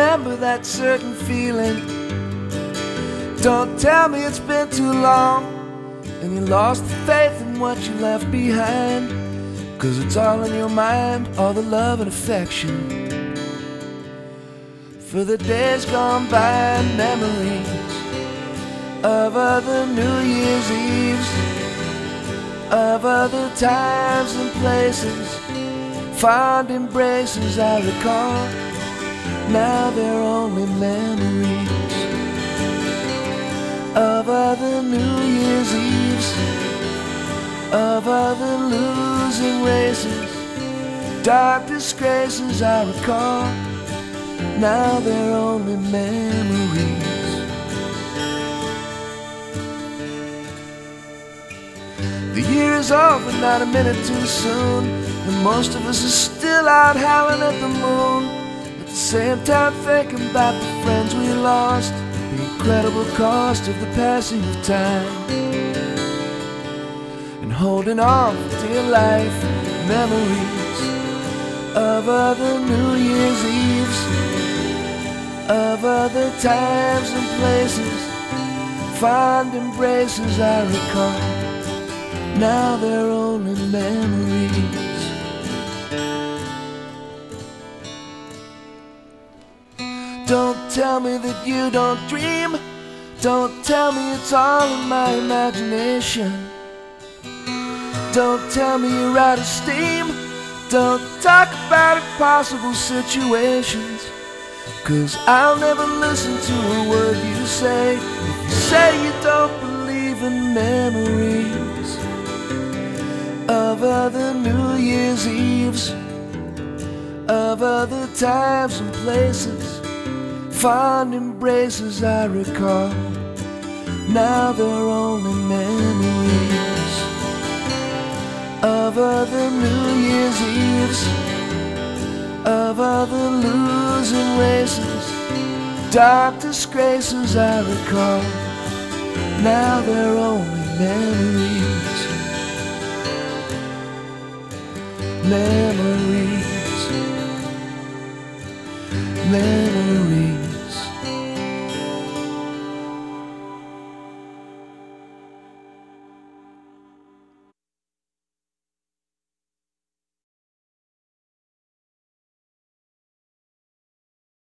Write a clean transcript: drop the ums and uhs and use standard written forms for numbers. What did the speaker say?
remember that certain feeling. Don't tell me it's been too long and you lost the faith in what you left behind, 'cause it's all in your mind, all the love and affection for the days gone by and memories of other New Year's Eves, of other times and places, fond embraces I recall. Now they're only memories of other New Year's Eves, of other losing races, dark disgraces I recall. Now they're only memories. The year is over, not a minute too soon, and most of us are still out howling at the moon, at the same time thinking about the friends we lost, the incredible cost of the passing of time, and holding on for dear life, memories of other New Year's Eves, of other times and places, fond embraces I recall. Now they're only memories. Don't tell me that you don't dream. Don't tell me it's all in my imagination. Don't tell me you're out of steam. Don't talk about impossible situations, 'cause I'll never listen to a word you say if you say you don't believe in memories of other New Year's Eves, of other times and places, fond embraces I recall. Now they're only memories of other New Year's Eves, of other losing races, dark disgraces I recall. Now they're only memories. Memories.